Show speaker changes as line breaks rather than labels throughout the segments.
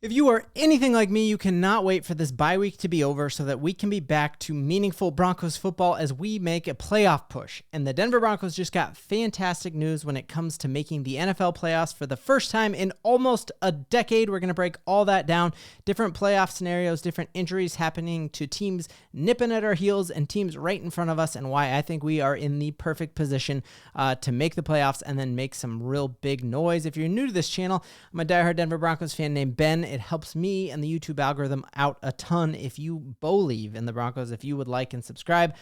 If you are anything like me, you cannot wait for this bye week to be over so that we can be back to meaningful Broncos football as we make a playoff push. And the Denver Broncos just got fantastic news when it comes to making the NFL playoffs for the first time in almost a decade. We're going to break all that down, different playoff scenarios, different injuries happening to teams nipping at our heels and teams right in front of us, and why I think we are in the perfect position to make the playoffs and then make some real big noise. If you're new to this channel, I'm a diehard Denver Broncos fan named Ben. It helps me and the YouTube algorithm out a ton if you believe in the Broncos. If you would like and subscribe,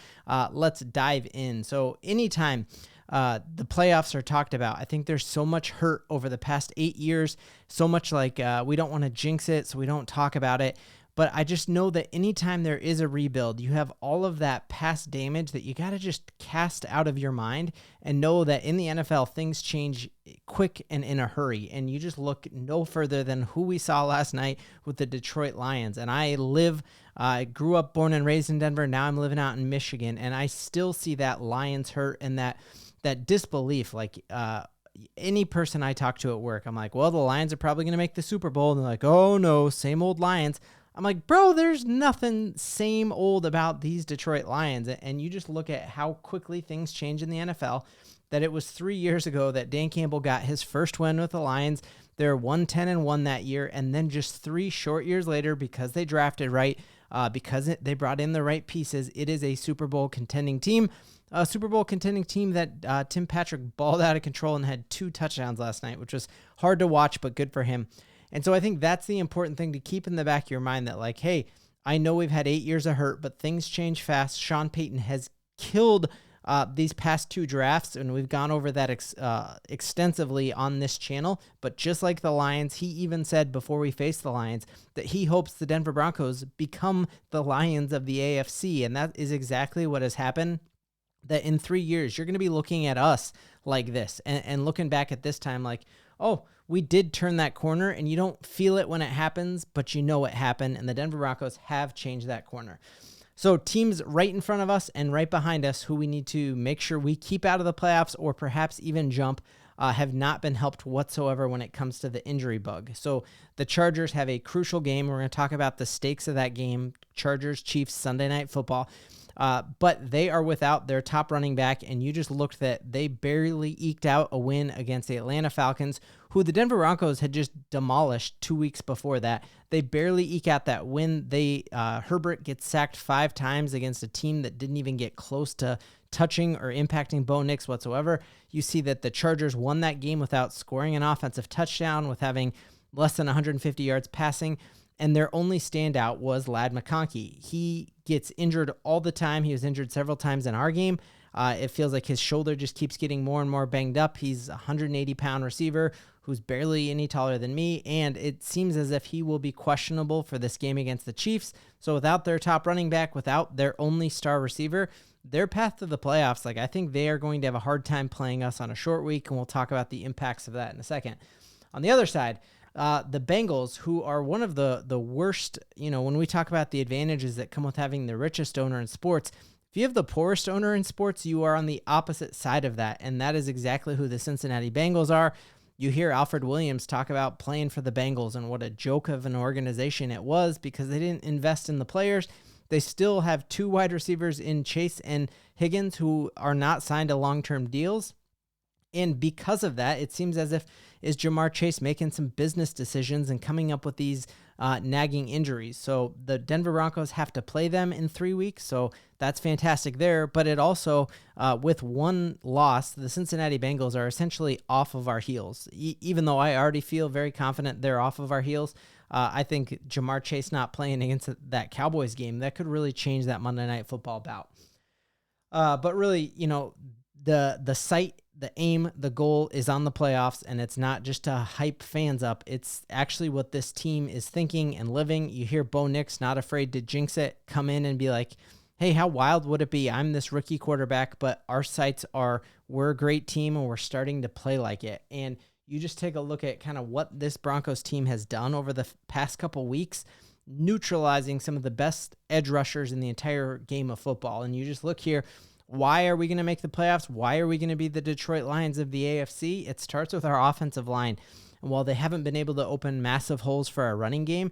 let's dive in. So anytime the playoffs are talked about, I think there's so much hurt over the past 8 years, so much like we don't want to jinx it, so we don't talk about it. But I just know that anytime there is a rebuild, you have all of that past damage that you got to just cast out of your mind and know that in the NFL, things change quick and in a hurry. And you just look no further than who we saw last night with the Detroit Lions. And I grew up, born and raised in Denver. Now I'm living out in Michigan, and I still see that Lions hurt and that disbelief. Like, any person I talk to at work, I'm like, well, the Lions are probably going to make the Super Bowl. And they're like, oh no, same old Lions. I'm like, bro, there's nothing same old about these Detroit Lions. And you just look at how quickly things change in the NFL, that it was 3 years ago that Dan Campbell got his first win with the Lions. They're 110-1 that year. And then just 3 short years later, because they drafted right, because they brought in the right pieces, it is a Super Bowl contending team. A Super Bowl contending team that Tim Patrick balled out of control and had 2 touchdowns last night, which was hard to watch, but good for him. And so I think that's the important thing to keep in the back of your mind, that like, hey, I know we've had 8 years of hurt, but things change fast. Sean Payton has killed these past 2 drafts, and we've gone over that extensively on this channel. But just like the Lions, he even said before we face the Lions that he hopes the Denver Broncos become the Lions of the AFC, and that is exactly what has happened. That in 3 years, you're going to be looking at us like this and looking back at this time like, oh, we did turn that corner, and you don't feel it when it happens, but you know it happened, and the Denver Broncos have changed that corner. So teams right in front of us and right behind us who we need to make sure we keep out of the playoffs or perhaps even jump have not been helped whatsoever when it comes to the injury bug. So the Chargers have a crucial game. We're going to talk about the stakes of that game, Chargers-Chiefs Sunday Night Football. But they are without their top running back, and you just looked that they barely eked out a win against the Atlanta Falcons, who the Denver Broncos had just demolished 2 weeks before that. They barely eke out that win. Herbert gets sacked 5 times against a team that didn't even get close to touching or impacting Bo Nix whatsoever. You see that the Chargers won that game without scoring an offensive touchdown, with having less than 150 yards passing. And their only standout was Ladd McConkey. He gets injured all the time. He was injured several times in our game. It feels like his shoulder just keeps getting more and more banged up. He's a 180-pound receiver who's barely any taller than me, and it seems as if he will be questionable for this game against the Chiefs. So without their top running back, without their only star receiver, their path to the playoffs, I think they are going to have a hard time playing us on a short week, and we'll talk about the impacts of that in a second. On the other side, the Bengals, who are one of the worst, when we talk about the advantages that come with having the richest owner in sports, if you have the poorest owner in sports, you are on the opposite side of that, and that is exactly who the Cincinnati Bengals are. You hear Alfred Williams talk about playing for the Bengals and what a joke of an organization it was because they didn't invest in the players. They still have 2 wide receivers in Chase and Higgins who are not signed to long-term deals. And because of that, it seems as if is Jamar Chase making some business decisions and coming up with these nagging injuries. So the Denver Broncos have to play them in 3 weeks, so that's fantastic there. But it also, with 1 loss, the Cincinnati Bengals are essentially off of our heels. Even though I already feel very confident they're off of our heels, I think Jamar Chase not playing against that Cowboys game, that could really change that Monday Night Football bout. But really, the sight, the aim, the goal is on the playoffs, and it's not just to hype fans up. It's actually what this team is thinking and living. You hear Bo Nix, not afraid to jinx it, come in and be like, hey, how wild would it be? I'm this rookie quarterback, but our sights are we're a great team and we're starting to play like it. And you just take a look at kind of what this Broncos team has done over the past couple weeks, neutralizing some of the best edge rushers in the entire game of football. And you just look here, why are we going to make the playoffs? Why are we going to be the Detroit Lions of the AFC? It starts with our offensive line. And while they haven't been able to open massive holes for our running game,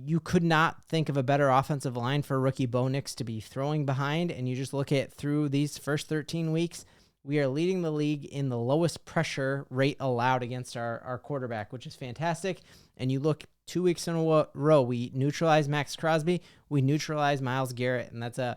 you could not think of a better offensive line for rookie Bo Nix to be throwing behind. And you just look at through these first 13 weeks, we are leading the league in the lowest pressure rate allowed against our quarterback, which is fantastic. And you look 2 weeks in a row, we neutralize Maxx Crosby, we neutralize Myles Garrett. And that's a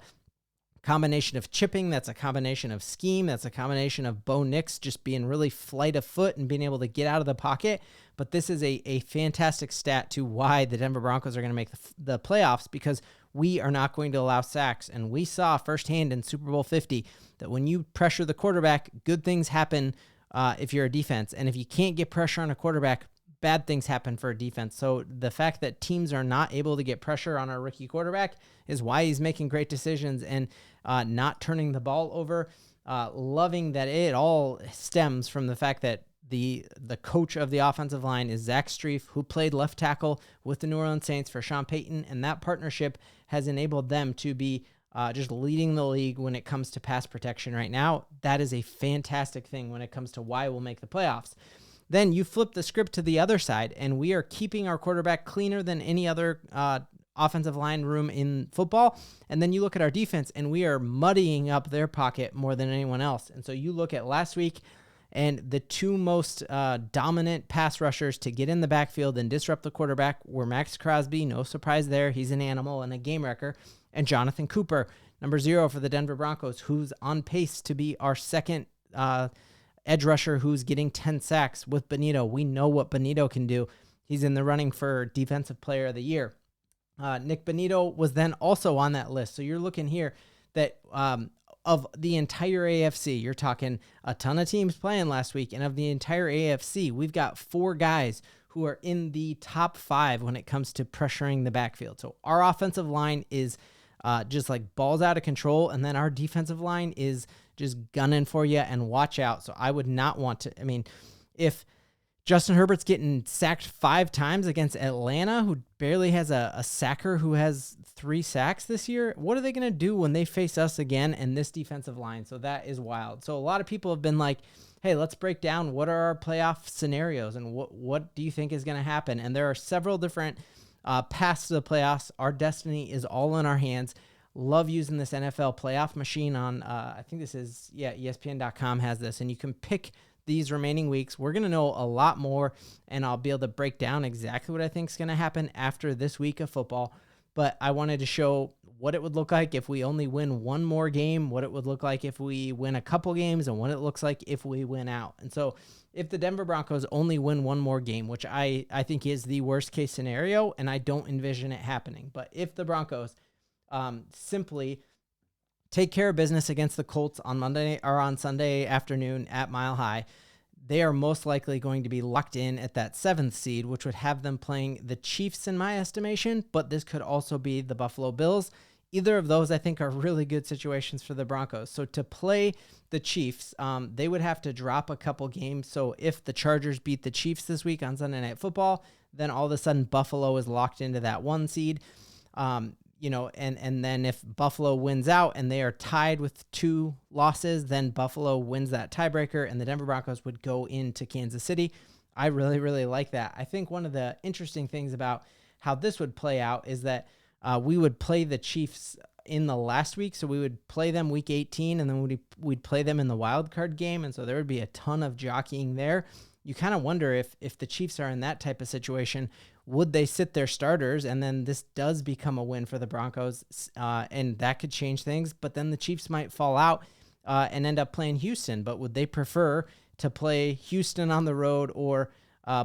combination of chipping, that's a combination of scheme, that's a combination of Bo Nix just being really flight of foot and being able to get out of the pocket. But this is a fantastic stat to why the Denver Broncos are going to make the playoffs, because we are not going to allow sacks. And we saw firsthand in Super Bowl 50 that when you pressure the quarterback, good things happen if you're a defense. And if you can't get pressure on a quarterback, bad things happen for a defense. So the fact that teams are not able to get pressure on our rookie quarterback is why he's making great decisions and not turning the ball over. Loving that it all stems from the fact that the coach of the offensive line is Zach Strief, who played left tackle with the New Orleans Saints for Sean Payton, and that partnership has enabled them to be just leading the league when it comes to pass protection right now. That is a fantastic thing when it comes to why we'll make the playoffs. Then you flip the script to the other side, and we are keeping our quarterback cleaner than any other offensive line room in football. And then you look at our defense, and we are muddying up their pocket more than anyone else. And so you look at last week, and the two most dominant pass rushers to get in the backfield and disrupt the quarterback were Maxx Crosby, no surprise there, he's an animal and a game wrecker, and Jonathon Cooper, number 0 for the Denver Broncos, who's on pace to be our second edge rusher who's getting 10 sacks with Bonitto. We know what Bonitto can do. He's in the running for Defensive Player of the Year. Nik Bonitto was then also on that list. So you're looking here that of the entire AFC, you're talking a ton of teams playing last week, and of the entire AFC, we've got 4 guys who are in the top 5 when it comes to pressuring the backfield. So our offensive line is just like balls out of control, and then our defensive line is just gunning for you, and watch out. So I would not want to, if Justin Herbert's getting sacked 5 times against Atlanta, who barely has a sacker who has 3 sacks this year, what are they going to do when they face us again and this defensive line? So that is wild. So a lot of people have been like, hey, let's break down what are our playoff scenarios and what do you think is going to happen? And there are several different paths to the playoffs. Our destiny is all in our hands. Love using this NFL playoff machine on, I think this is, ESPN.com has this, and you can pick these remaining weeks. We're going to know a lot more, and I'll be able to break down exactly what I think is going to happen after this week of football. But I wanted to show what it would look like if we only win one more game, what it would look like if we win a couple games, and what it looks like if we win out. And so if the Denver Broncos only win one more game, which I think is the worst case scenario, and I don't envision it happening, but if the Broncos simply take care of business against the Colts on Monday or on Sunday afternoon at Mile High, they are most likely going to be locked in at that 7th seed, which would have them playing the Chiefs in my estimation, but this could also be the Buffalo Bills. Either of those, I think, are really good situations for the Broncos. So to play the Chiefs, they would have to drop a couple games. So if the Chargers beat the Chiefs this week on Sunday Night Football, then all of a sudden Buffalo is locked into that 1 seed. And then if Buffalo wins out and they are tied with 2 losses, then Buffalo wins that tiebreaker and the Denver Broncos would go into Kansas City. I really, really like that. I think one of the interesting things about how this would play out is that we would play the Chiefs in the last week. So we would play them week 18 and then we'd play them in the wild card game. And so there would be a ton of jockeying there. You kind of wonder if the Chiefs are in that type of situation, would they sit their starters? And then this does become a win for the Broncos, and that could change things. But then the Chiefs might fall out and end up playing Houston. But would they prefer to play Houston on the road or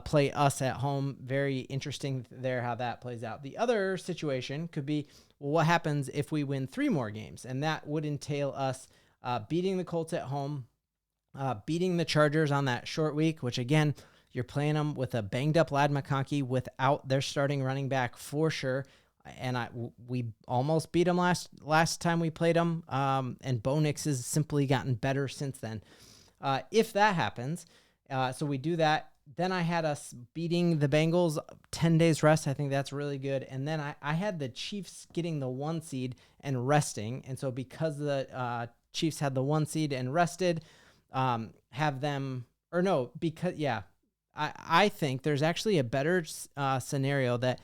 play us at home? Very interesting there how that plays out. The other situation could be, well, what happens if we win 3 more games? And that would entail us beating the Colts at home, beating the Chargers on that short week, which again, you're playing them with a banged up Ladd McConkey without their starting running back for sure. And we almost beat them last time we played them. And Bo Nix has simply gotten better since then. If that happens, so we do that. Then I had us beating the Bengals, 10 days rest. I think that's really good. And then I had the Chiefs getting the 1 seed and resting. And so because the Chiefs had the 1 seed and rested, I think there's actually a better scenario that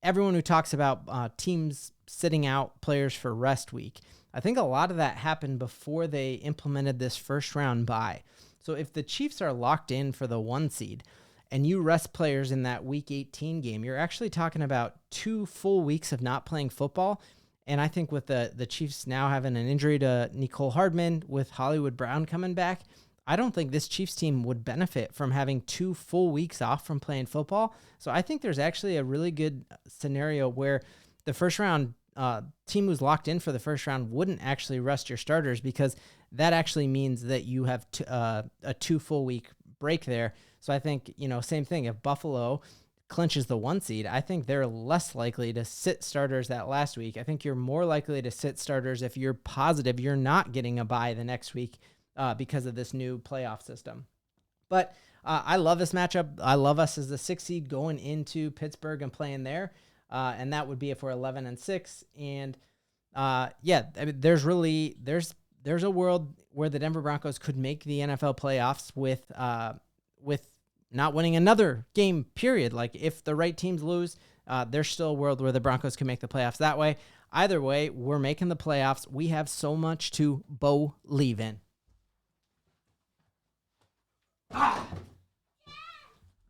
everyone who talks about teams sitting out players for rest week, I think a lot of that happened before they implemented this first round bye. So if the Chiefs are locked in for the 1 seed and you rest players in that week 18 game, you're actually talking about 2 full weeks of not playing football. And I think with the Chiefs now having an injury to Nicole Hardman, with Hollywood Brown coming back, I don't think this Chiefs team would benefit from having 2 full weeks off from playing football. So I think there's actually a really good scenario where the first round team who's locked in for the first round wouldn't actually rest your starters, because that actually means that you have a 2 full week break there. So I think, same thing. If Buffalo clinches the 1 seed, I think they're less likely to sit starters that last week. I think you're more likely to sit starters if you're positive you're not getting a bye the next week because of this new playoff system. But I love this matchup. I love us as the 6 seed going into Pittsburgh and playing there. And that would be if we're 11-6. And I mean, there's a world where the Denver Broncos could make the NFL playoffs with not winning another game, period. Like, if the right teams lose, there's still a world where the Broncos can make the playoffs that way. Either way, we're making the playoffs. We have so much to believe in.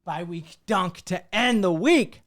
Bye week dunk to end the week.